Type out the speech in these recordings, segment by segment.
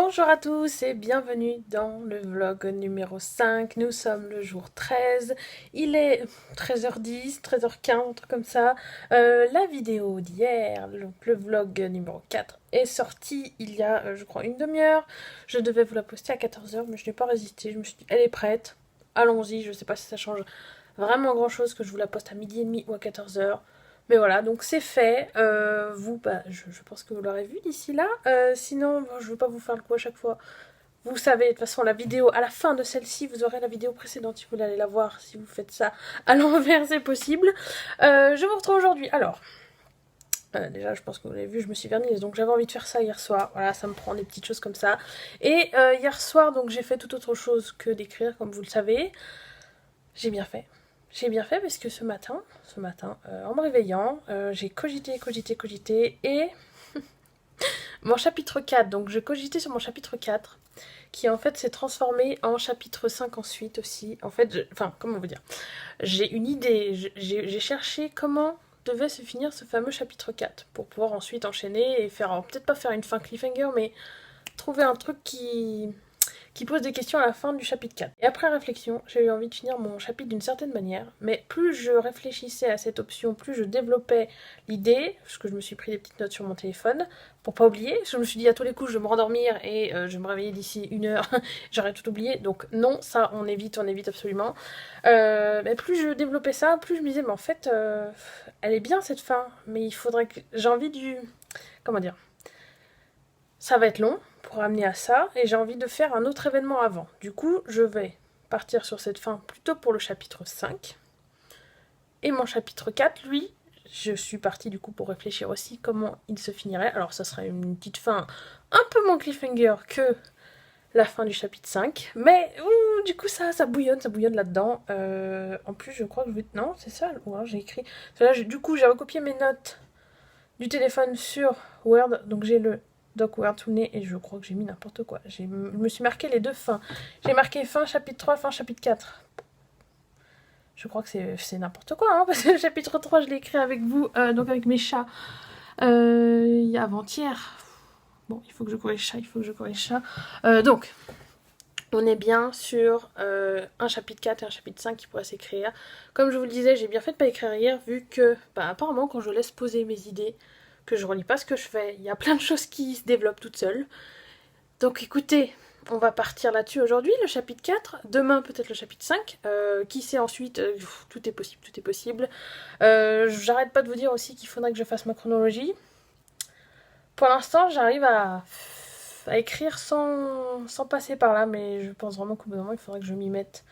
Bonjour à tous et bienvenue dans le vlog numéro 5. Nous sommes le jour 13. Il est 13h10, 13h15, un truc comme ça. La vidéo d'hier, le vlog numéro 4, est sortie il y a, je crois, une demi-heure. Je devais vous la poster à 14h, mais je n'ai pas résisté. Je me suis dit, elle est prête. Allons-y, je ne sais pas si ça change vraiment grand-chose que je vous la poste à midi et demi ou à 14h. Mais voilà, donc c'est fait. Vous, je pense que vous l'aurez vu d'ici là. Sinon, bon, je ne veux pas vous faire le coup à chaque fois. Vous savez, de toute façon, la vidéo, à la fin de celle-ci, vous aurez la vidéo précédente si vous voulez aller la voir. Si vous faites ça à l'envers, c'est possible. Je vous retrouve aujourd'hui. Alors, déjà, je pense que vous l'avez vu, je me suis vernie, donc j'avais envie de faire ça hier soir. Voilà, ça me prend des petites choses comme ça. Et hier soir, donc j'ai fait tout autre chose que d'écrire, comme vous le savez. J'ai bien fait. J'ai bien fait parce que ce matin, en me réveillant, j'ai cogité et mon chapitre 4, donc je cogitais sur mon chapitre 4, qui en fait s'est transformé en chapitre 5 ensuite aussi. En fait, enfin, comment vous dire, j'ai une idée, j'ai cherché comment devait se finir ce fameux chapitre 4 pour pouvoir ensuite enchaîner et faire, peut-être pas faire une fin cliffhanger, mais trouver un truc qui pose des questions à la fin du chapitre 4. Et après réflexion, j'ai eu envie de finir mon chapitre d'une certaine manière, mais plus je réfléchissais à cette option, plus je développais l'idée, parce que je me suis pris des petites notes sur mon téléphone, pour pas oublier, je me suis dit à tous les coups je vais me rendormir et je vais me réveiller d'ici une heure, j'aurais tout oublié, donc non, ça on évite absolument. Mais plus je développais ça, plus je me disais, mais en fait, elle est bien cette fin, mais il faudrait que... J'ai envie du... Comment dire, ça va être long pour amener à ça, et j'ai envie de faire un autre événement avant. Du coup, je vais partir sur cette fin plutôt pour le chapitre 5. Et mon chapitre 4, lui, je suis partie du coup pour réfléchir aussi comment il se finirait. Alors ça serait une petite fin un peu moins cliffhanger que la fin du chapitre 5. Mais du coup ça bouillonne là-dedans. En plus je crois que je vais... Non, c'est ça, ou alors j'ai écrit... Là, du coup j'ai recopié mes notes du téléphone sur Word, donc j'ai le doc Word sous le nez et je crois que j'ai mis n'importe quoi. Je me suis marqué les deux fins. J'ai marqué fin chapitre 3, fin chapitre 4. Je crois que c'est n'importe quoi, parce que le chapitre 3, je l'ai écrit avec vous, donc avec mes chats, avant-hier. Bon, il faut que je corrige ça, donc, on est bien sur un chapitre 4 et un chapitre 5 qui pourraient s'écrire. Comme je vous le disais, j'ai bien fait de pas écrire hier, vu que, apparemment, quand je laisse poser mes idées, que je relis pas ce que je fais, il y a plein de choses qui se développent toutes seules. Donc écoutez, on va partir là-dessus aujourd'hui, le chapitre 4, demain peut-être le chapitre 5, qui sait ensuite, tout est possible. J'arrête pas de vous dire aussi qu'il faudrait que je fasse ma chronologie. Pour l'instant, j'arrive à écrire sans passer par là, mais je pense vraiment qu'au bout d'un moment, il faudrait que je m'y mette.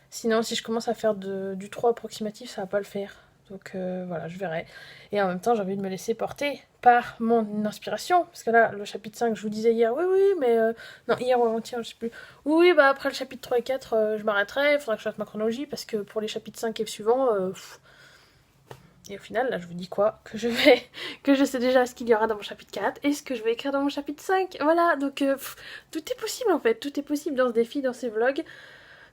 Sinon, si je commence à faire du trop approximatif, ça va pas le faire. Donc voilà, je verrai. Et en même temps, j'ai envie de me laisser porter par mon inspiration. Parce que là, le chapitre 5, je vous disais hier, oui, mais... non, hier ou avant-hier, je sais plus. Oui, après le chapitre 3 et 4, je m'arrêterai. Il faudra que je fasse ma chronologie. Parce que pour les chapitres 5 et suivants... Et au final, là, je vous dis quoi? Que je sais déjà ce qu'il y aura dans mon chapitre 4 et ce que je vais écrire dans mon chapitre 5. Voilà, donc tout est possible en fait. Tout est possible dans ce défi, dans ces vlogs.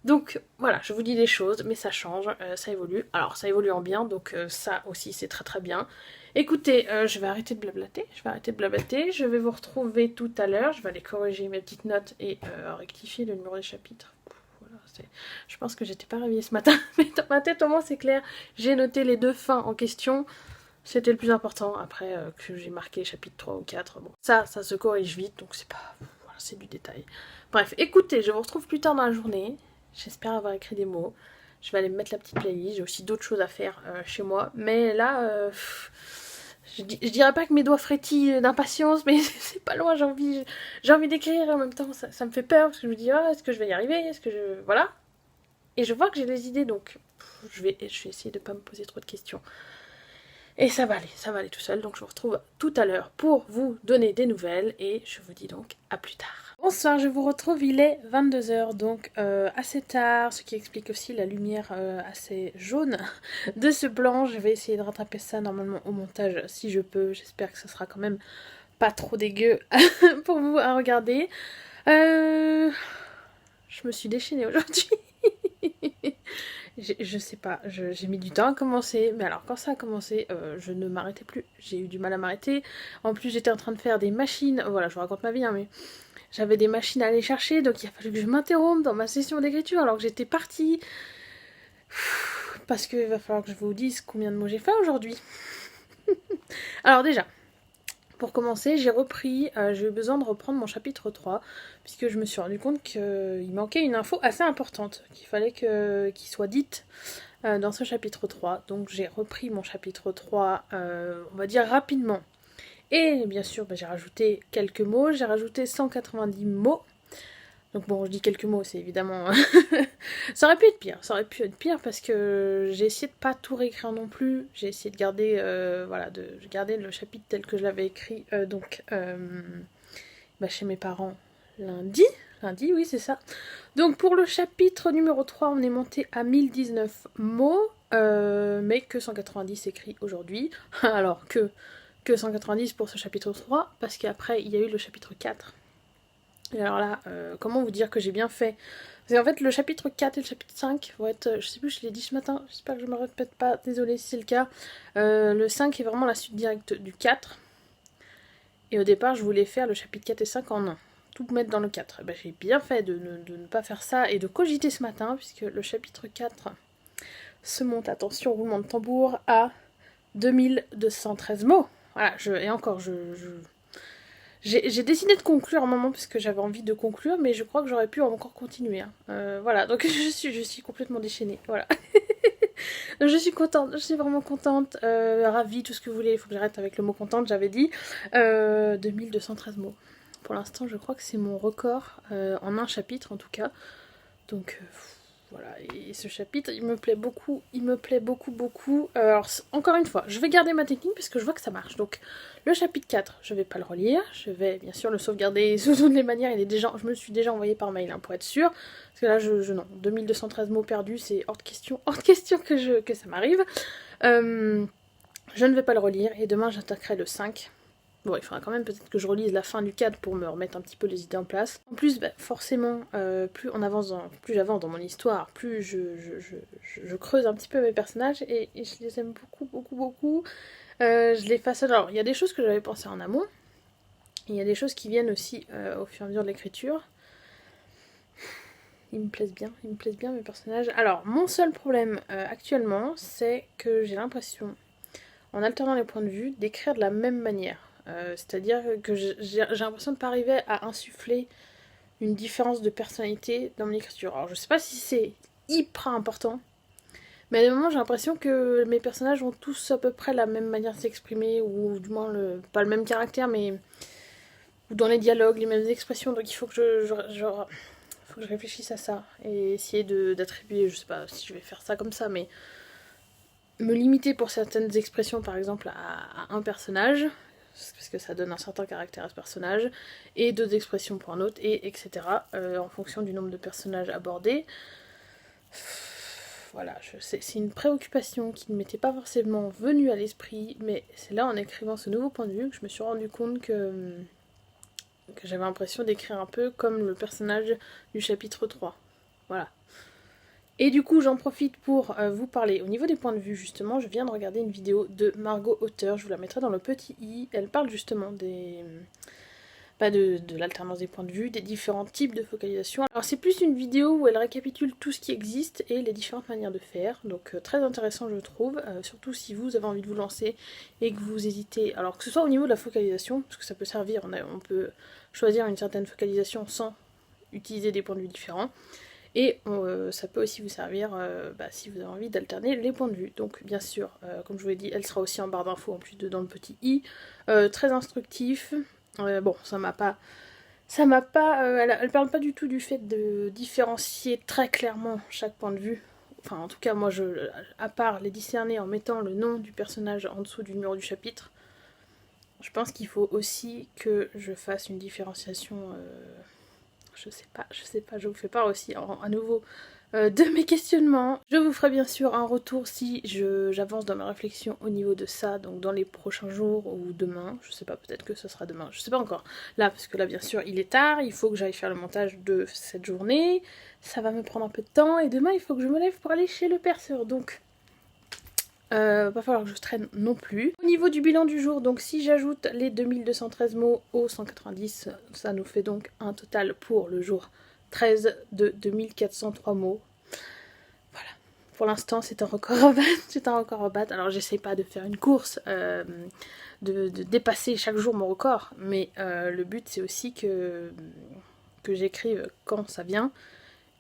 Donc voilà, je vous dis des choses, mais ça change, ça évolue. Alors ça évolue en bien, donc ça aussi c'est très très bien. Écoutez, je vais arrêter de blablater, je vais vous retrouver tout à l'heure, je vais aller corriger mes petites notes et rectifier le numéro des chapitres. Voilà, je pense que j'étais pas réveillée ce matin, mais dans ma tête au moins c'est clair, j'ai noté les deux fins en question. C'était le plus important, après que j'ai marqué chapitre 3 ou 4, bon, ça se corrige vite, donc c'est pas... Voilà, c'est du détail. Bref, écoutez, je vous retrouve plus tard dans la journée. J'espère avoir écrit des mots. Je vais aller me mettre la petite playlist. J'ai aussi d'autres choses à faire chez moi. Mais là, je dirais pas que mes doigts frétillent d'impatience, mais c'est pas loin. J'ai envie d'écrire et en même temps ça me fait peur parce que je me dis est-ce que je vais y arriver? Est-ce que je... Voilà. Et je vois que j'ai des idées donc je vais essayer de pas me poser trop de questions. Et ça va aller tout seul. Donc je vous retrouve tout à l'heure pour vous donner des nouvelles et je vous dis donc à plus tard. Bonsoir, je vous retrouve, il est 22h, donc assez tard, ce qui explique aussi la lumière assez jaune de ce blanc. Je vais essayer de rattraper ça normalement au montage si je peux. J'espère que ce sera quand même pas trop dégueu pour vous à regarder. Je me suis déchaînée aujourd'hui. Je sais pas, j'ai mis du temps à commencer, mais alors quand ça a commencé, je ne m'arrêtais plus. J'ai eu du mal à m'arrêter. En plus, j'étais en train de faire des machines. Voilà, je vous raconte ma vie, hein, mais j'avais des machines à aller chercher, donc il a fallu que je m'interrompe dans ma session d'écriture alors que j'étais partie. Parce qu'il va falloir que je vous dise combien de mots j'ai fait aujourd'hui. Alors déjà, pour commencer, j'ai eu besoin de reprendre mon chapitre 3, puisque je me suis rendu compte qu'il manquait une info assez importante, qu'il fallait qu'il soit dite dans ce chapitre 3. Donc j'ai repris mon chapitre 3, on va dire rapidement. Et bien sûr, j'ai rajouté quelques mots, j'ai rajouté 190 mots. Donc bon, je dis quelques mots, c'est évidemment... ça aurait pu être pire parce que j'ai essayé de pas tout réécrire non plus. J'ai essayé de garder, de garder le chapitre tel que je l'avais écrit, chez mes parents lundi, oui c'est ça. Donc pour le chapitre numéro 3, on est monté à 1019 mots, mais que 190 écrits aujourd'hui. Alors que 190 pour ce chapitre 3, parce qu'après il y a eu le chapitre 4. Et alors là, comment vous dire que j'ai bien fait? Parce qu'en fait, le chapitre 4 et le chapitre 5 vont être, je sais plus, je l'ai dit ce matin, j'espère que je me répète pas, désolée si c'est le cas. Le 5 est vraiment la suite directe du 4. Et au départ, je voulais faire le chapitre 4 et 5 en un. Tout mettre dans le 4. Et ben, j'ai bien fait de ne pas faire ça et de cogiter ce matin, puisque le chapitre 4 se monte, attention, roulement de tambour, à 2213 mots. Voilà, j'ai décidé de conclure un moment parce que j'avais envie de conclure, mais je crois que j'aurais pu encore continuer. Voilà, donc je suis complètement déchaînée. Voilà. Je suis contente, je suis vraiment contente, ravie, tout ce que vous voulez. Il faut que j'arrête avec le mot contente, j'avais dit. 2213 mots. Pour l'instant, je crois que c'est mon record en un chapitre en tout cas. Donc voilà, et ce chapitre, il me plaît beaucoup, beaucoup. Alors, encore une fois, je vais garder ma technique parce que je vois que ça marche. Donc, le chapitre 4, je vais pas le relire, je vais bien sûr le sauvegarder sous toutes les manières, je me le suis déjà envoyé par mail, pour être sûr. Parce que là, non, 2213 mots perdus, c'est hors de question que ça m'arrive. Je ne vais pas le relire, et demain, j'attaquerai le 5. Bon, il faudra quand même peut-être que je relise la fin du 4 pour me remettre un petit peu les idées en place. En plus, forcément, plus j'avance dans mon histoire, plus je creuse un petit peu mes personnages et je les aime beaucoup. Je les façonne. Alors, il y a des choses que j'avais pensées en amont. Il y a des choses qui viennent aussi au fur et à mesure de l'écriture. Ils me plaisent bien mes personnages. Alors, mon seul problème actuellement, c'est que j'ai l'impression, en alternant les points de vue, d'écrire de la même manière. C'est-à-dire que j'ai l'impression de ne pas arriver à insuffler une différence de personnalité dans mon écriture. Alors je sais pas si c'est hyper important, mais à des moments j'ai l'impression que mes personnages ont tous à peu près la même manière de s'exprimer, ou du moins pas le même caractère, mais ou dans les dialogues, les mêmes expressions, donc il faut que faut que je réfléchisse à ça, et essayer d'attribuer, je sais pas si je vais faire ça comme ça, mais me limiter pour certaines expressions par exemple à un personnage, parce que ça donne un certain caractère à ce personnage, et d'autres expressions pour un autre, et etc. En fonction du nombre de personnages abordés. Voilà, c'est une préoccupation qui ne m'était pas forcément venue à l'esprit, mais c'est là en écrivant ce nouveau point de vue que je me suis rendu compte que j'avais l'impression d'écrire un peu comme le personnage du chapitre 3. Voilà. Et du coup, j'en profite pour vous parler. Au niveau des points de vue, justement, je viens de regarder une vidéo de Margot Auteur, je vous la mettrai dans le petit i. Elle parle justement de l'alternance des points de vue, des différents types de focalisation. Alors c'est plus une vidéo où elle récapitule tout ce qui existe et les différentes manières de faire, donc très intéressant je trouve, surtout si vous avez envie de vous lancer et que vous hésitez, alors que ce soit au niveau de la focalisation, parce que ça peut servir, on peut choisir une certaine focalisation sans utiliser des points de vue différents, et ça peut aussi vous servir si vous avez envie d'alterner les points de vue. Donc bien sûr, comme je vous l'ai dit, elle sera aussi en barre d'infos en plus dans le petit i, très instructif. Bon, elle parle pas du tout du fait de différencier très clairement chaque point de vue. Enfin, en tout cas, moi, à part les discerner en mettant le nom du personnage en dessous du numéro du chapitre, je pense qu'il faut aussi que je fasse une différenciation. Je sais pas, je vous fais part aussi à nouveau de mes questionnements. Je vous ferai bien sûr un retour si j'avance dans ma réflexion au niveau de ça, donc dans les prochains jours ou demain, je sais pas, peut-être que ce sera demain, je sais pas encore. Là, parce que là bien sûr il est tard, il faut que j'aille faire le montage de cette journée, ça va me prendre un peu de temps, et demain il faut que je me lève pour aller chez le perceur, donc Va falloir que je traîne non plus. Au niveau du bilan du jour, donc si j'ajoute les 2213 mots aux 190, ça nous fait donc un total pour le jour 13 de 2403 mots. Voilà. Pour l'instant, c'est un record à battre. C'est un record à battre. Alors, j'essaie pas de faire une course, de dépasser chaque jour mon record, mais le but, c'est aussi que j'écrive quand ça vient.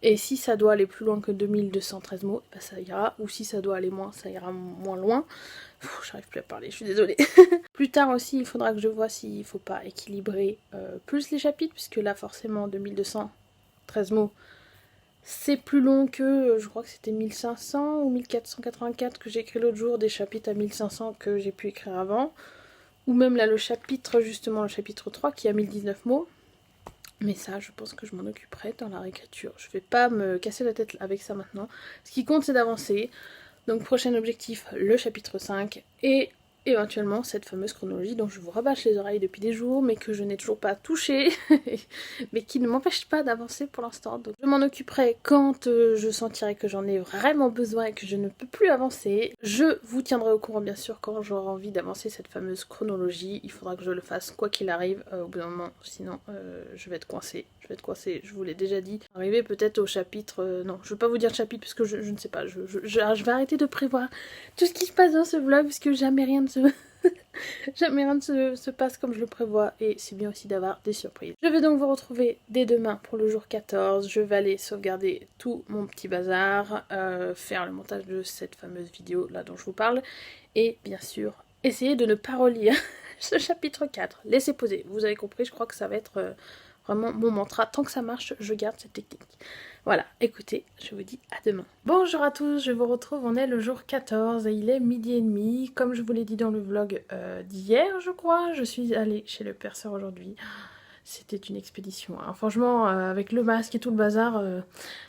Et si ça doit aller plus loin que 2213 mots, bah ça ira. Ou si ça doit aller moins, ça ira moins loin. J'arrive plus à parler, je suis désolée. Plus tard aussi, il faudra que je vois s'il faut pas équilibrer plus les chapitres, puisque là, forcément, 2213 mots, c'est plus long que, je crois que c'était 1500 ou 1484 que j'ai écrit l'autre jour, des chapitres à 1500 que j'ai pu écrire avant. Ou même là, le chapitre, justement, le chapitre 3 qui a 1019 mots. Mais ça, je pense que je m'en occuperai dans la réécriture. Je vais pas me casser la tête avec ça maintenant. Ce qui compte, c'est d'avancer. Donc, prochain objectif, le chapitre 5. Et éventuellement, cette fameuse chronologie dont je vous rabâche les oreilles depuis des jours, mais que je n'ai toujours pas touchée. Mais qui ne m'empêche pas d'avancer pour l'instant. Donc, je m'en occuperai quand je sentirai que j'en ai vraiment besoin et que je ne peux plus avancer. Je vous tiendrai au courant, bien sûr, quand j'aurai envie d'avancer cette fameuse chronologie. Il faudra que je le fasse quoi qu'il arrive au bout d'un moment, sinon je vais être coincée. Je vous l'ai déjà dit. Arriver peut-être au chapitre... non, je ne vais pas vous dire chapitre parce que je ne sais pas. Je vais arrêter de prévoir tout ce qui se passe dans ce vlog parce que jamais rien ne se... jamais rien ne se passe comme je le prévois et c'est bien aussi d'avoir des surprises. Je vais donc vous retrouver dès demain pour le jour 14. Je vais aller sauvegarder tout mon petit bazar, faire le montage de cette fameuse vidéo là dont je vous parle et bien sûr essayer de ne pas relire ce chapitre 4. Laissez poser, vous avez compris, je crois que ça va être vraiment mon mantra. Tant que ça marche, je garde cette technique. Voilà, écoutez, je vous dis à demain. Bonjour à tous, je vous retrouve, on est le jour 14 et il est 12h30. Comme je vous l'ai dit dans le vlog d'hier, je crois, je suis allée chez le perceur aujourd'hui. C'était une expédition, hein. Franchement, avec le masque et tout le bazar.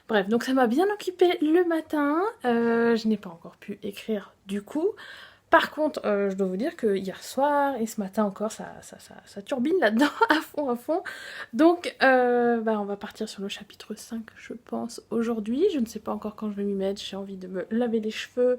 Bref, donc ça m'a bien occupée le matin. Je n'ai pas encore pu écrire du coup. Par contre, je dois vous dire que hier soir et ce matin encore, ça turbine là-dedans à fond. Donc, on va partir sur le chapitre 5, je pense, aujourd'hui. Je ne sais pas encore quand je vais m'y mettre. J'ai envie de me laver les cheveux.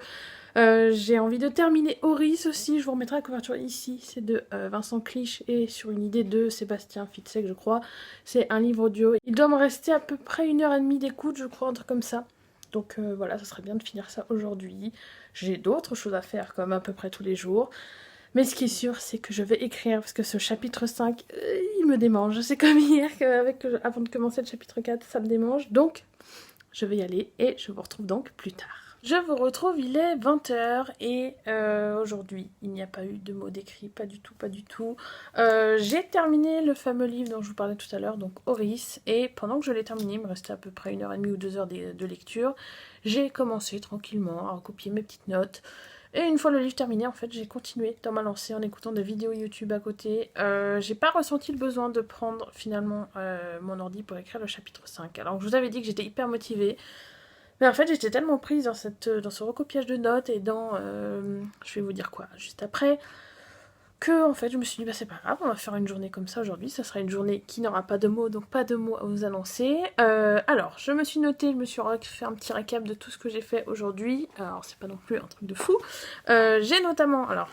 J'ai envie de terminer Horis aussi. Je vous remettrai la couverture ici. C'est de Vincent Clich et sur une idée de Sébastien Fitzek, je crois. C'est un livre audio. Il doit me rester à peu près 1h30 d'écoute, je crois, un truc comme ça. Donc voilà, ça serait bien de finir ça aujourd'hui. J'ai d'autres choses à faire comme à peu près tous les jours. Mais ce qui est sûr, c'est que je vais écrire parce que ce chapitre 5, il me démange. C'est comme hier, avant de commencer le chapitre 4, ça me démange. Donc, je vais y aller et je vous retrouve donc plus tard. Je vous retrouve, il est 20h et aujourd'hui, il n'y a pas eu de mots d'écrit, pas du tout. J'ai terminé le fameux livre dont je vous parlais tout à l'heure, donc Horis, et pendant que je l'ai terminé, il me restait à peu près 1h30 ou 2h de lecture, j'ai commencé tranquillement à recopier mes petites notes. Et une fois le livre terminé, en fait, j'ai continué dans ma lancée en écoutant des vidéos YouTube à côté. J'ai pas ressenti le besoin de prendre finalement mon ordi pour écrire le chapitre 5. Alors je vous avais dit que j'étais hyper motivée. Mais en fait, j'étais tellement prise dans ce recopiage de notes et dans... je vais vous dire quoi, juste après, que en fait, je me suis dit, bah c'est pas grave, on va faire une journée comme ça aujourd'hui. Ça sera une journée qui n'aura pas de mots, donc pas de mots à vous annoncer. Alors, je me suis notée, je me suis fait un petit récap de tout ce que j'ai fait aujourd'hui. Alors, c'est pas non plus un truc de fou. J'ai notamment... Alors,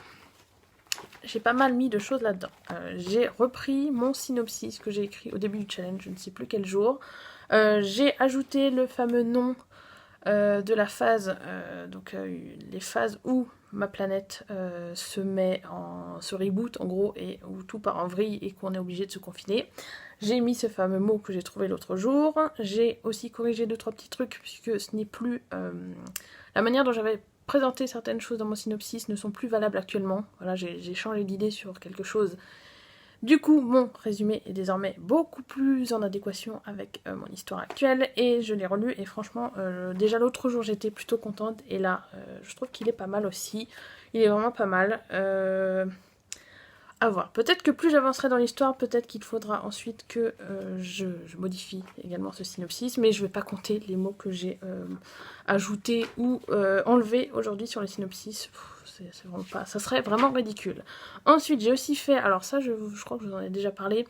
j'ai pas mal mis de choses là-dedans. J'ai repris mon synopsis que j'ai écrit au début du challenge, je ne sais plus quel jour. J'ai ajouté le fameux nom de la phase, les phases où ma planète se reboot en gros et où tout part en vrille et qu'on est obligé de se confiner. J'ai mis ce fameux mot que j'ai trouvé l'autre jour. J'ai aussi corrigé 2-3 petits trucs puisque ce n'est plus la manière dont j'avais présenté certaines choses dans mon synopsis ne sont plus valables actuellement. Voilà, j'ai changé d'idée sur quelque chose. Du coup, mon résumé est désormais beaucoup plus en adéquation avec mon histoire actuelle et je l'ai relu et franchement, déjà l'autre jour j'étais plutôt contente et là, je trouve qu'il est pas mal aussi. Il est vraiment pas mal. À voir. Peut-être que plus j'avancerai dans l'histoire, peut-être qu'il faudra ensuite que je modifie également ce synopsis, mais je vais pas compter les mots que j'ai ajoutés ou enlevés aujourd'hui sur le synopsis. C'est vraiment pas... Ça serait vraiment ridicule. Ensuite, j'ai aussi fait... Alors ça, je crois que je vous en ai déjà parlé.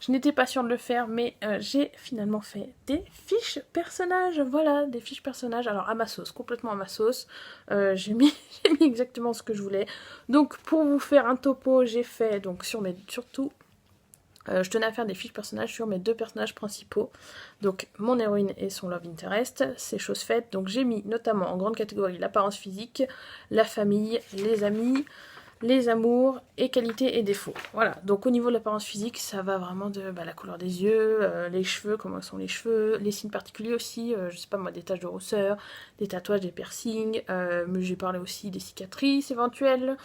Je n'étais pas sûre de le faire, mais j'ai finalement fait des fiches personnages. Voilà, des fiches personnages. Alors à ma sauce, complètement à ma sauce. J'ai mis, j'ai mis exactement ce que je voulais. Donc pour vous faire un topo, j'ai fait donc surtout je tenais à faire des fiches personnages sur mes deux personnages principaux, donc mon héroïne et son love interest, c'est chose faite, donc j'ai mis notamment en grande catégorie l'apparence physique, la famille, les amis, les amours et qualités et défauts. Voilà, donc au niveau de l'apparence physique, ça va vraiment de la couleur des yeux, les cheveux, comment sont les cheveux, les signes particuliers aussi, je sais pas moi, des taches de rousseur, des tatouages, des piercings, mais j'ai parlé aussi des cicatrices éventuelles,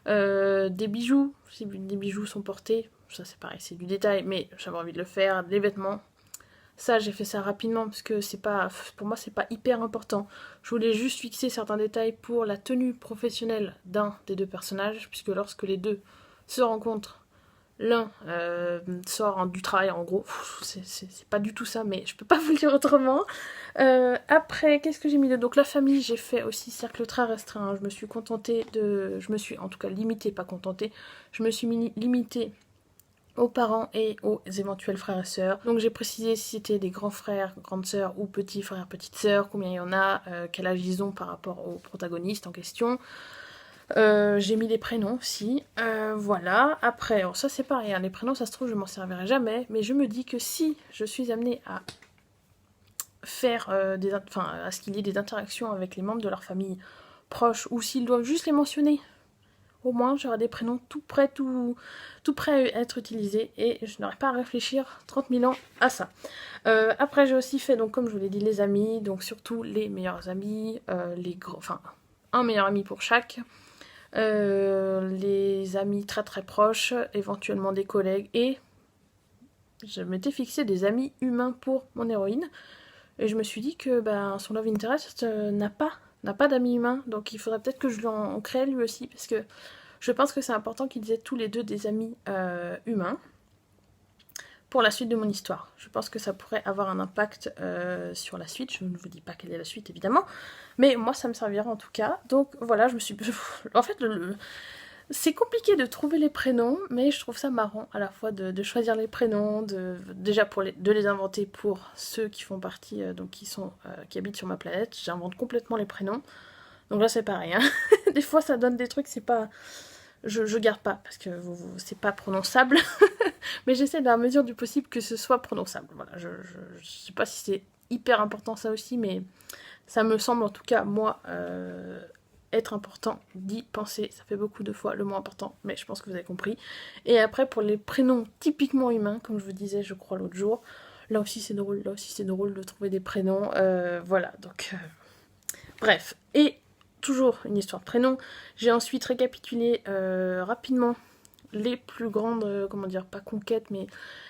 des bijoux, si des bijoux sont portés, ça c'est pareil, c'est du détail, mais j'avais envie de le faire, des vêtements. Ça, j'ai fait ça rapidement parce que c'est pas, pour moi, c'est pas hyper important. Je voulais juste fixer certains détails pour la tenue professionnelle d'un des deux personnages, puisque lorsque les deux se rencontrent, l'un sort du travail, en gros. C'est pas du tout ça, mais je peux pas vous le dire autrement. Après, qu'est-ce que j'ai mis de... Donc la famille, j'ai fait aussi cercle très restreint. Je me suis contentée de... Je me suis en tout cas limitée, pas contentée. Je me suis limitée aux parents et aux éventuels frères et sœurs. Donc j'ai précisé si c'était des grands frères, grandes sœurs ou petits frères, petites sœurs, combien il y en a, quel âge ils ont par rapport aux protagonistes en question. J'ai mis les prénoms aussi, voilà. Après, alors ça c'est pareil, hein, les prénoms ça se trouve je m'en servirai jamais, mais je me dis que si je suis amenée à faire à ce qu'il y ait des interactions avec les membres de leur famille proches, ou s'ils doivent juste les mentionner, au moins j'aurai des prénoms tout prêts à être utilisés et je n'aurai pas à réfléchir 30 000 ans à ça. Après j'ai aussi fait, donc comme je vous l'ai dit, les amis, donc surtout les meilleurs amis, un meilleur ami pour chaque, les amis très très proches, éventuellement des collègues, et je m'étais fixé des amis humains pour mon héroïne, et je me suis dit que son love interest n'a pas d'amis humains, donc il faudrait peut-être que je lui en crée lui aussi, parce que je pense que c'est important qu'ils aient tous les deux des amis humains pour la suite de mon histoire. Je pense que ça pourrait avoir un impact sur la suite. Je ne vous dis pas quelle est la suite, évidemment. Mais moi, ça me servira en tout cas. Donc voilà, je me suis... En fait, c'est compliqué de trouver les prénoms, mais je trouve ça marrant à la fois de choisir les prénoms, déjà de les inventer pour ceux qui font partie, qui habitent sur ma planète. J'invente complètement les prénoms. Donc là, c'est pareil. Hein. Des fois, ça donne des trucs, c'est pas... Je garde pas parce que c'est pas prononçable, mais j'essaie dans la mesure du possible que ce soit prononçable. Voilà, je sais pas si c'est hyper important ça aussi, mais ça me semble en tout cas, moi, être important d'y penser. Ça fait beaucoup de fois le mot important, mais je pense que vous avez compris. Et après, pour les prénoms typiquement humains, comme je vous disais, je crois l'autre jour, là aussi c'est drôle de trouver des prénoms. Voilà, donc... Bref, et toujours une histoire de prénom. J'ai ensuite récapitulé rapidement les plus grandes, comment dire, pas conquêtes, mais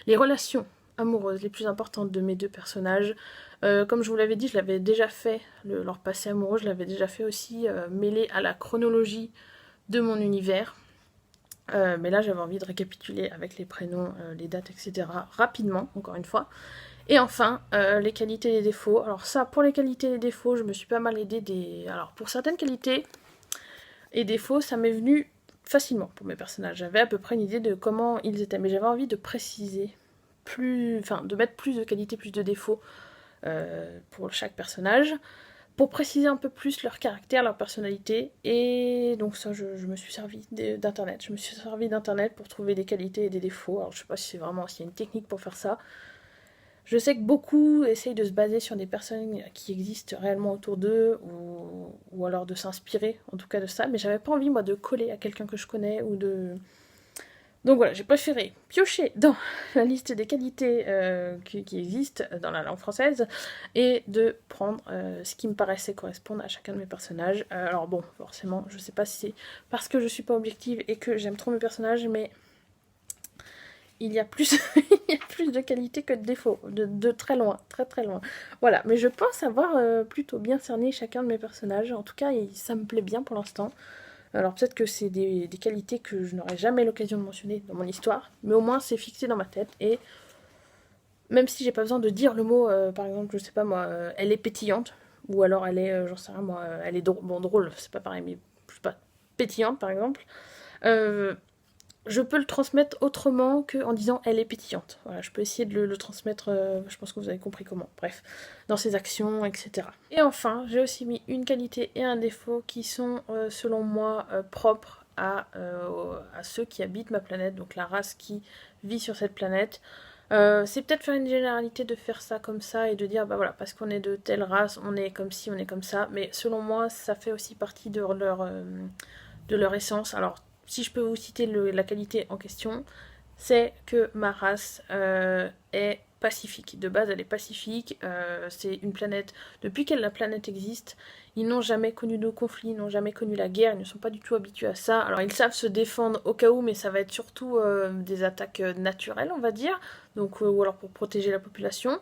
les relations amoureuses les plus importantes de mes deux personnages. Comme je vous l'avais dit, je l'avais déjà fait, leur passé amoureux, je l'avais déjà fait aussi mêlé à la chronologie de mon univers. Mais là, j'avais envie de récapituler avec les prénoms, les dates, etc. rapidement, encore une fois. Et enfin, les qualités et les défauts. Alors ça, pour les qualités et les défauts, je me suis pas mal aidée des... Alors pour certaines qualités et défauts, ça m'est venu facilement pour mes personnages. J'avais à peu près une idée de comment ils étaient, mais j'avais envie de préciser de mettre plus de qualités, plus de défauts pour chaque personnage, pour préciser un peu plus leur caractère, leur personnalité. Et donc ça, je me suis servi d'internet. Je me suis servi d'internet pour trouver des qualités et des défauts. Alors je sais pas si s'il y a une technique pour faire ça. Je sais que beaucoup essayent de se baser sur des personnes qui existent réellement autour d'eux, ou alors de s'inspirer, en tout cas de ça, mais j'avais pas envie, moi, de coller à quelqu'un que je connais, ou de... Donc voilà, j'ai préféré piocher dans la liste des qualités qui existent dans la langue française, et de prendre ce qui me paraissait correspondre à chacun de mes personnages. Alors bon, forcément, je sais pas si c'est parce que je suis pas objective et que j'aime trop mes personnages, mais... il y a plus, il y a plus de qualité que de défauts, de très loin, très très loin. Voilà, mais je pense avoir plutôt bien cerné chacun de mes personnages. En tout cas, ça me plaît bien pour l'instant. Alors peut-être que c'est des qualités que je n'aurai jamais l'occasion de mentionner dans mon histoire, mais au moins c'est fixé dans ma tête. Et même si j'ai pas besoin de dire le mot, par exemple, je sais pas moi, elle est pétillante, ou alors elle est, j'en sais rien moi, elle est drôle, bon drôle, c'est pas pareil, mais je sais pas, pétillante par exemple. je peux le transmettre autrement qu'en disant elle est pétillante. Voilà, je peux essayer de le transmettre, je pense que vous avez compris comment. Bref, dans ses actions, etc. Et enfin, j'ai aussi mis une qualité et un défaut qui sont, selon moi, propres à ceux qui habitent ma planète, donc la race qui vit sur cette planète. C'est peut-être faire une généralité de faire ça comme ça et de dire bah voilà, parce qu'on est de telle race, on est comme ci, on est comme ça, mais selon moi, ça fait aussi partie de leur essence. Alors, si je peux vous citer la qualité en question, c'est que ma race est pacifique. De base, elle est pacifique. C'est une planète. Depuis que la planète existe, ils n'ont jamais connu de conflit, ils n'ont jamais connu la guerre, ils ne sont pas du tout habitués à ça. Alors, ils savent se défendre au cas où, mais ça va être surtout des attaques naturelles, on va dire, donc, ou alors pour protéger la population.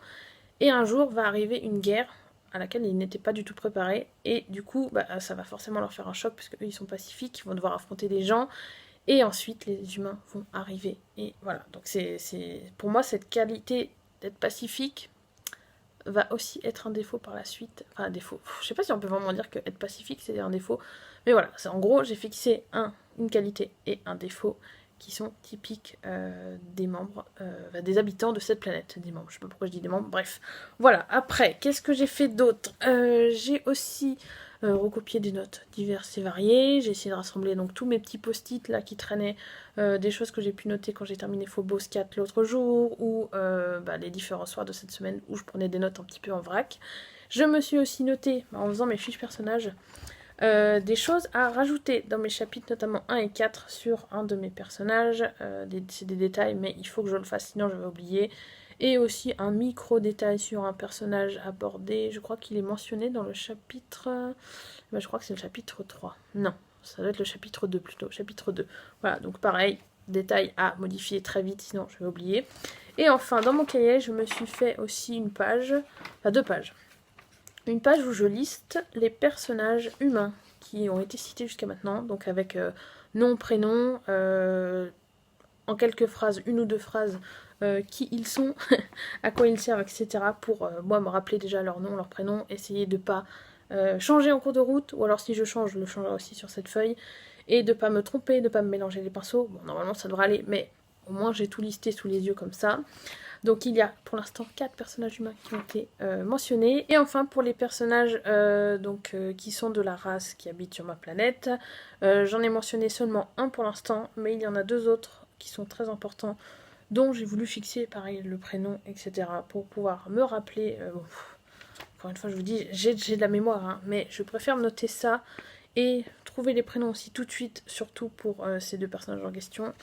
Et un jour va arriver une guerre à laquelle ils n'étaient pas du tout préparés, et du coup, bah, ça va forcément leur faire un choc, parce qu'eux, ils sont pacifiques, ils vont devoir affronter des gens, et ensuite, les humains vont arriver. Et voilà, donc pour moi, cette qualité d'être pacifique va aussi être un défaut par la suite. Enfin, un défaut. Je sais pas si on peut vraiment dire que être pacifique, c'est un défaut. Mais voilà, en gros, j'ai fixé une qualité et un défaut qui sont typiques des membres, des habitants de cette planète. Des membres, je sais pas pourquoi je dis des membres, bref. Voilà, après, qu'est-ce que j'ai fait d'autre? J'ai aussi recopié des notes diverses et variées. J'ai essayé de rassembler donc tous mes petits post-it là qui traînaient, des choses que j'ai pu noter quand j'ai terminé Phobos 4 l'autre jour, ou les différents soirs de cette semaine où je prenais des notes un petit peu en vrac. Je me suis aussi noté, en faisant mes fiches personnages, des choses à rajouter dans mes chapitres, notamment 1 et 4, sur un de mes personnages. C'est des détails, mais il faut que je le fasse, sinon je vais oublier. Et aussi un micro-détail sur un personnage abordé. Je crois qu'il est mentionné dans le chapitre... je crois que c'est le chapitre 3. Non, ça doit être le chapitre 2 plutôt. Chapitre 2. Voilà, donc pareil, détail à modifier très vite, sinon je vais oublier. Et enfin, dans mon cahier, je me suis fait aussi une page, enfin 2 pages. Une page où je liste les personnages humains qui ont été cités jusqu'à maintenant, donc avec nom, prénom, en quelques phrases, 1 ou 2 phrases, qui ils sont, à quoi ils servent, etc. pour moi me rappeler déjà leur nom, leur prénom, essayer de pas changer en cours de route, ou alors si je change, je le changerai aussi sur cette feuille, et de pas me tromper, de pas me mélanger les pinceaux. Bon, normalement ça devrait aller, mais au moins j'ai tout listé sous les yeux comme ça. Donc il y a pour l'instant 4 personnages humains qui ont été mentionnés. Et enfin pour les personnages qui sont de la race qui habite sur ma planète, j'en ai mentionné seulement un pour l'instant, mais il y en a 2 autres qui sont très importants, dont j'ai voulu fixer pareil le prénom, etc. pour pouvoir me rappeler. Encore une fois je vous dis, j'ai de la mémoire, hein, mais je préfère noter ça et trouver les prénoms aussi tout de suite, surtout pour ces 2 personnages en question.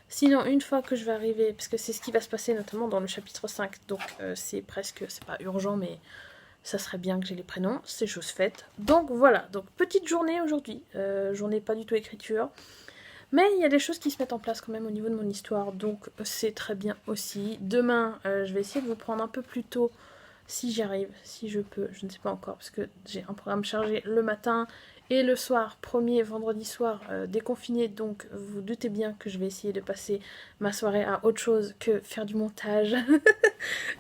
Sinon, une fois que je vais arriver, parce que c'est ce qui va se passer notamment dans le chapitre 5, donc c'est pas urgent, mais ça serait bien que j'ai les prénoms, c'est chose faite. Donc voilà, donc petite journée aujourd'hui, journée pas du tout écriture, mais il y a des choses qui se mettent en place quand même au niveau de mon histoire, donc c'est très bien aussi. Demain, je vais essayer de vous prendre un peu plus tôt, si j'y arrive, si je peux, je ne sais pas encore, parce que j'ai un programme chargé le matin et le soir, premier vendredi soir, déconfiné, donc vous doutez bien que je vais essayer de passer ma soirée à autre chose que faire du montage.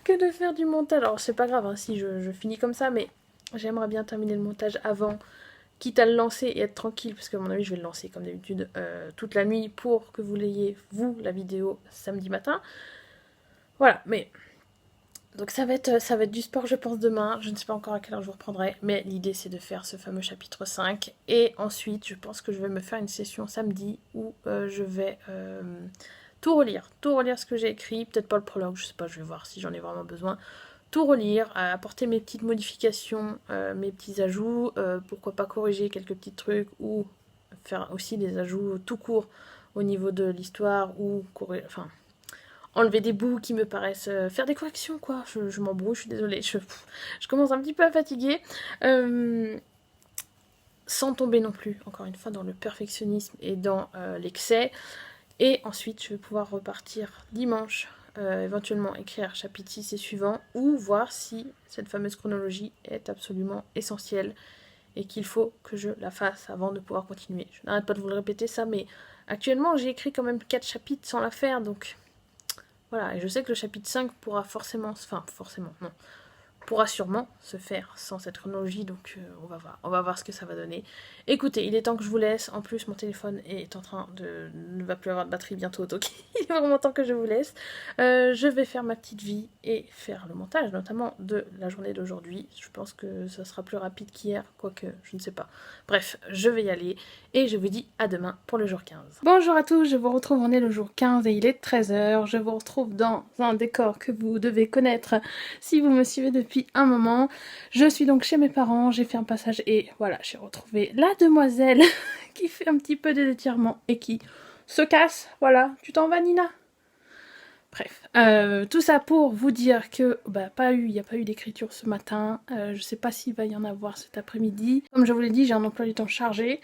Que de faire du montage. Alors c'est pas grave hein, si je finis comme ça, mais j'aimerais bien terminer le montage avant, quitte à le lancer et être tranquille, parce que à mon avis je vais le lancer comme d'habitude toute la nuit pour que vous l'ayez, vous, la vidéo, samedi matin. Voilà, mais... Donc ça va être du sport je pense demain, je ne sais pas encore à quelle heure je vous reprendrai, mais l'idée c'est de faire ce fameux chapitre 5, et ensuite je pense que je vais me faire une session samedi où je vais tout relire ce que j'ai écrit, peut-être pas le prologue, je sais pas, je vais voir si j'en ai vraiment besoin, tout relire, apporter mes petites modifications, mes petits ajouts, pourquoi pas corriger quelques petits trucs, ou faire aussi des ajouts tout court au niveau de l'histoire, ou enfin enlever des bouts qui me paraissent faire des corrections quoi, je m'embrouille, je suis désolée, je commence un petit peu à fatiguer, sans tomber non plus, encore une fois, dans le perfectionnisme et dans l'excès. Et ensuite je vais pouvoir repartir dimanche, éventuellement écrire chapitre 6 et suivant, ou voir si cette fameuse chronologie est absolument essentielle et qu'il faut que je la fasse avant de pouvoir continuer. Je n'arrête pas de vous le répéter ça, mais actuellement j'ai écrit quand même 4 chapitres sans la faire, donc voilà, et je sais que le chapitre 5 pourra forcément, enfin forcément, non, pourra sûrement se faire sans cette chronologie, donc on va voir ce que ça va donner. Écoutez, il est temps que je vous laisse, en plus mon téléphone est en train de... ne va plus avoir de batterie bientôt, donc il est vraiment temps que je vous laisse. Je vais faire ma petite vie et faire le montage, notamment de la journée d'aujourd'hui. Je pense que ça sera plus rapide qu'hier, quoique je ne sais pas. Bref, je vais y aller et je vous dis à demain pour le jour 15. Bonjour à tous, je vous retrouve, on est le jour 15 et il est 13 h. Je vous retrouve dans un décor que vous devez connaître si vous me suivez depuis un moment. Je suis donc chez mes parents, j'ai fait un passage et voilà, j'ai retrouvé la demoiselle qui fait un petit peu des étirements et qui se casse. Voilà, tu t'en vas Nina? Bref, tout ça pour vous dire que il n'y a pas eu d'écriture ce matin. Je sais pas s'il va y en avoir cet après-midi. Comme je vous l'ai dit, j'ai un emploi du temps chargé,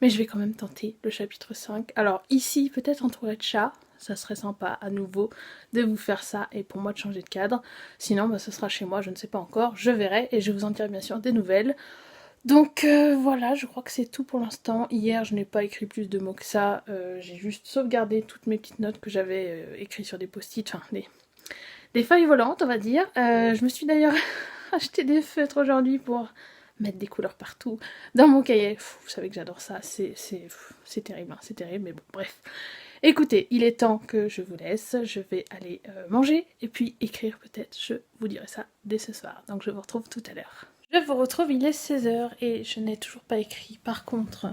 mais je vais quand même tenter le chapitre 5. Alors ici, peut-être entouré de chats, ça serait sympa à nouveau de vous faire ça et pour moi de changer de cadre. Sinon, ce sera chez moi, je ne sais pas encore, je verrai et je vous en dirai bien sûr des nouvelles. Donc voilà, je crois que c'est tout pour l'instant. Hier, je n'ai pas écrit plus de mots que ça. J'ai juste sauvegardé toutes mes petites notes que j'avais écrites sur des post-it, enfin des feuilles volantes, on va dire. Je me suis d'ailleurs acheté des feutres aujourd'hui pour mettre des couleurs partout dans mon cahier. Vous savez que j'adore ça, c'est terrible, hein, c'est terrible, mais bon, bref. Écoutez, il est temps que je vous laisse, je vais aller manger et puis écrire peut-être, je vous dirai ça dès ce soir. Donc je vous retrouve tout à l'heure. Je vous retrouve, il est 16 h et je n'ai toujours pas écrit. Par contre,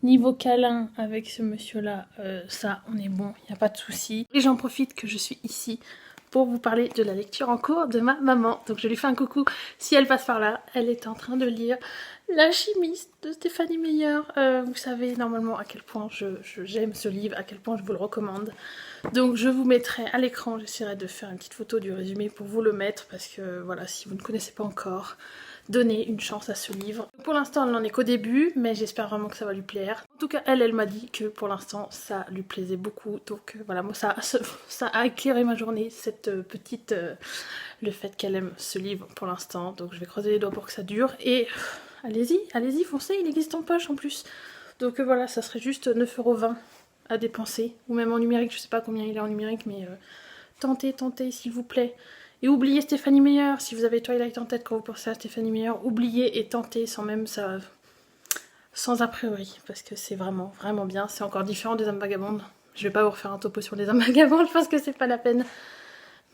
niveau câlin avec ce monsieur-là, ça, on est bon, il n'y a pas de souci. Et j'en profite que je suis ici pour vous parler de la lecture en cours de ma maman. Donc je lui fais un coucou si elle passe par là. Elle est en train de lire La chimiste de Stéphanie Meyer. Vous savez normalement à quel point j'aime ce livre, à quel point je vous le recommande. Donc je vous mettrai à l'écran, j'essaierai de faire une petite photo du résumé pour vous le mettre parce que voilà, si vous ne connaissez pas encore, donnez une chance à ce livre. Pour l'instant, elle n'en est qu'au début, mais j'espère vraiment que ça va lui plaire. En tout cas, elle m'a dit que pour l'instant, ça lui plaisait beaucoup. Donc voilà, moi, ça a éclairé ma journée, cette petite... le fait qu'elle aime ce livre pour l'instant. Donc je vais croiser les doigts pour que ça dure. Et allez-y, foncez, il existe en poche en plus. Donc voilà, ça serait juste 9,20 € à dépenser. Ou même en numérique, je sais pas combien il est en numérique, mais tentez, s'il vous plaît. Et oubliez Stéphanie Meyer, si vous avez Twilight en tête quand vous pensez à Stéphanie Meyer, oubliez et tentez sans même ça, sans a priori, parce que c'est vraiment, vraiment bien. C'est encore différent des âmes vagabondes. Je vais pas vous refaire un topo sur les âmes vagabondes, je pense que c'est pas la peine.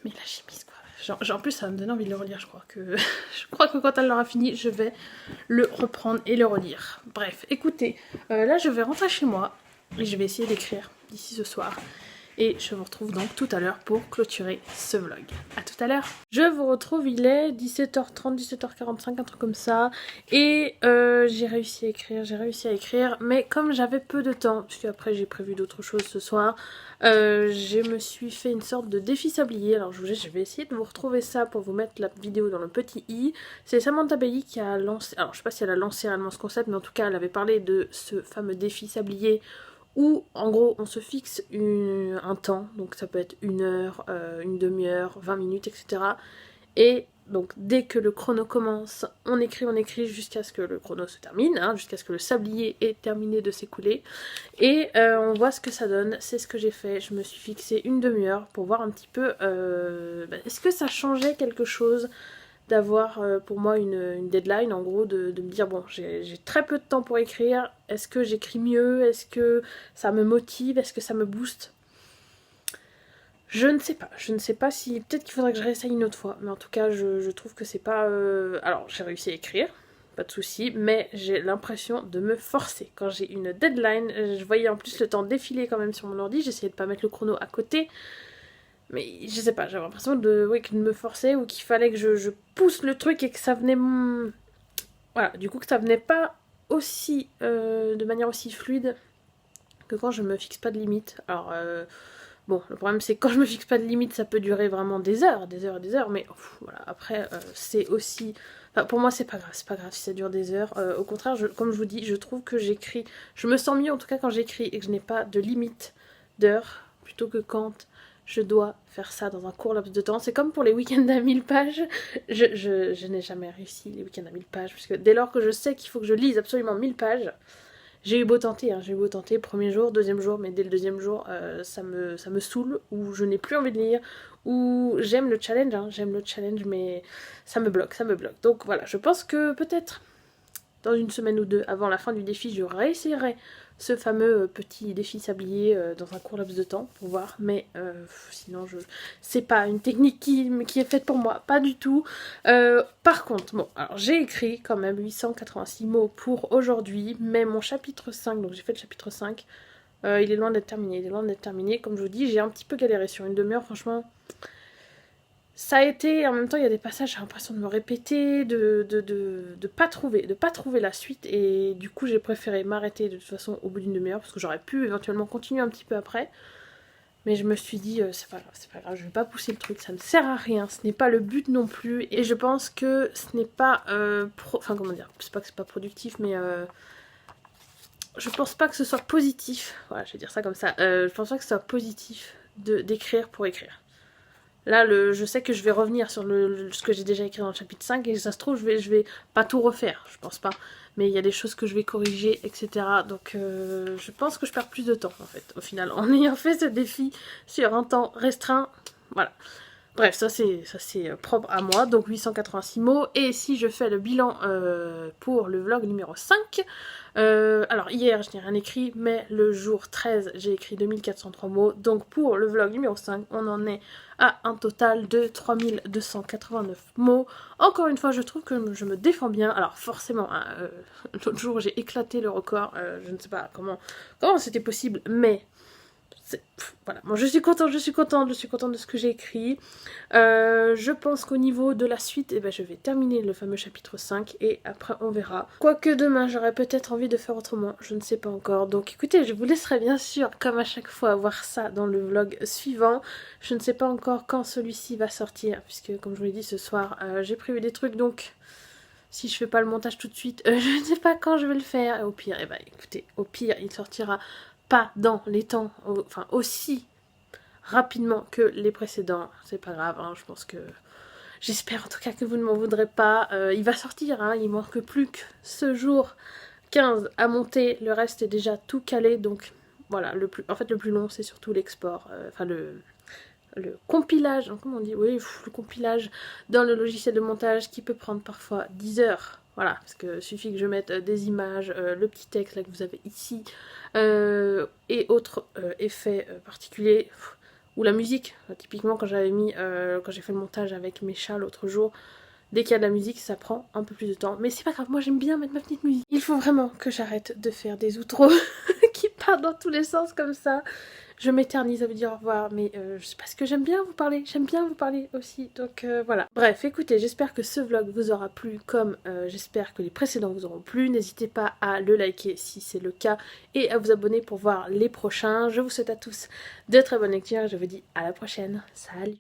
Mais la chimiste, quoi. En plus, ça va me donner envie de le relire, je crois que quand elle l'aura fini, je vais le reprendre et le relire. Bref, écoutez, là je vais rentrer chez moi et je vais essayer d'écrire d'ici ce soir. Et je vous retrouve donc tout à l'heure pour clôturer ce vlog. A tout à l'heure. Je vous retrouve, il est 17 h 30, 17 h 45, un truc comme ça. Et j'ai réussi à écrire. Mais comme j'avais peu de temps, parce qu'après j'ai prévu d'autres choses ce soir, je me suis fait une sorte de défi sablier. Alors je vais essayer de vous retrouver ça pour vous mettre la vidéo dans le petit i. C'est Samantha Bailey qui a lancé, alors je sais pas si elle a lancé réellement ce concept, mais en tout cas elle avait parlé de ce fameux défi sablier où en gros on se fixe un temps, donc ça peut être 1 heure, une demi-heure, 20 minutes, etc. Et donc dès que le chrono commence, on écrit jusqu'à ce que le chrono se termine, hein, jusqu'à ce que le sablier ait terminé de s'écouler. Et on voit ce que ça donne, c'est ce que j'ai fait, je me suis fixé une demi-heure pour voir un petit peu, est-ce que ça changeait quelque chose d'avoir pour moi une deadline, en gros de me dire bon j'ai très peu de temps pour écrire, est-ce que j'écris mieux, est-ce que ça me motive, est-ce que ça me booste? Je ne sais pas si, peut-être qu'il faudrait que je réessaye une autre fois, mais en tout cas je trouve que c'est pas... Alors j'ai réussi à écrire, pas de souci, mais j'ai l'impression de me forcer. Quand j'ai une deadline, je voyais en plus le temps défiler quand même sur mon ordi, j'essayais de pas mettre le chrono à côté, mais je sais pas, j'avais l'impression de me forcer ou qu'il fallait que je pousse le truc et que ça venait... Voilà, du coup que ça venait pas aussi... de manière aussi fluide que quand je me fixe pas de limite. Alors, bon, le problème c'est que quand je me fixe pas de limite, ça peut durer vraiment des heures, mais voilà, après, c'est aussi... Enfin, pour moi, c'est pas grave si ça dure des heures. Au contraire, comme je vous dis, je trouve que j'écris... Je me sens mieux en tout cas quand j'écris et que je n'ai pas de limite d'heures, plutôt que quand je dois faire ça dans un court laps de temps. C'est comme pour les week-ends à 1000 pages. Je n'ai jamais réussi les week-ends à 1000 pages, parce que dès lors que je sais qu'il faut que je lise absolument 1000 pages, J'ai eu beau tenter, hein, j'ai eu beau tenter, premier jour, deuxième jour, mais dès le deuxième jour, ça me saoule, ou je n'ai plus envie de lire, ou j'aime le challenge, mais ça me bloque, ça me bloque. Donc voilà, je pense que peut-être dans une semaine ou deux, avant la fin du défi, je réessayerai ce fameux petit défi sablier dans un court laps de temps pour voir, mais sinon c'est pas une technique qui est faite pour moi, pas du tout. Par contre, bon, alors j'ai écrit quand même 886 mots pour aujourd'hui, mais mon chapitre 5, donc j'ai fait le chapitre 5, il est loin d'être terminé, comme je vous dis, j'ai un petit peu galéré sur une demi-heure, franchement. Ça a été, en même temps, il y a des passages, j'ai l'impression de me répéter, de pas trouver la suite, et du coup, j'ai préféré m'arrêter de toute façon au bout d'une demi-heure, parce que j'aurais pu éventuellement continuer un petit peu après, mais je me suis dit, c'est pas grave, je vais pas pousser le truc, ça ne sert à rien, ce n'est pas le but non plus, et je pense que ce n'est pas, enfin, comment dire, c'est pas que c'est pas productif, mais je pense pas que ce soit positif, voilà, je vais dire ça comme ça, je pense pas que ce soit positif d'écrire pour écrire. Là, je sais que je vais revenir sur ce que j'ai déjà écrit dans le chapitre 5 et ça se trouve, je vais pas tout refaire, je pense pas. Mais il y a des choses que je vais corriger, etc. Donc je pense que je perds plus de temps, en fait, au final, en ayant fait ce défi sur un temps restreint. Voilà. Bref, ça c'est propre à moi, donc 886 mots. Et si je fais le bilan pour le vlog numéro 5, alors hier je n'ai rien écrit, mais le jour 13 j'ai écrit 2403 mots. Donc pour le vlog numéro 5, on en est à un total de 3289 mots. Encore une fois, je trouve que je me défends bien. Alors forcément, hein, l'autre jour j'ai éclaté le record, je ne sais pas comment c'était possible, mais... Voilà, moi je suis contente de ce que j'ai écrit. Je pense qu'au niveau de la suite, eh ben, je vais terminer le fameux chapitre 5 et après on verra. Quoique demain j'aurais peut-être envie de faire autrement, je ne sais pas encore. Donc écoutez, je vous laisserai bien sûr, comme à chaque fois, voir ça dans le vlog suivant. Je ne sais pas encore quand celui-ci va sortir, puisque comme je vous l'ai dit ce soir, j'ai prévu des trucs, donc... Si je fais pas le montage tout de suite, je ne sais pas quand je vais le faire. Et au pire, eh ben, écoutez, au pire, il sortira pas dans les temps, enfin aussi rapidement que les précédents. C'est pas grave, hein, je pense que... J'espère en tout cas que vous ne m'en voudrez pas. Il va sortir, hein, il manque plus que ce jour 15 à monter. Le reste est déjà tout calé, donc voilà. En fait, le plus long, c'est surtout l'export. Enfin, le compilage, comment on dit, oui, le compilage dans le logiciel de montage qui peut prendre parfois 10 heures. Voilà, parce que suffit que je mette des images, le petit texte là que vous avez ici, et autres effets particuliers, ou la musique. Typiquement quand j'avais mis, quand j'ai fait le montage avec mes chats l'autre jour, dès qu'il y a de la musique, ça prend un peu plus de temps. Mais c'est pas grave, moi j'aime bien mettre ma petite musique. Il faut vraiment que j'arrête de faire des outros qui partent dans tous les sens comme ça. Je m'éternise à vous dire au revoir, mais parce que j'aime bien vous parler aussi, donc voilà. Bref, écoutez, j'espère que ce vlog vous aura plu, comme j'espère que les précédents vous auront plu. N'hésitez pas à le liker si c'est le cas, et à vous abonner pour voir les prochains. Je vous souhaite à tous de très bonnes lectures, et je vous dis à la prochaine. Salut!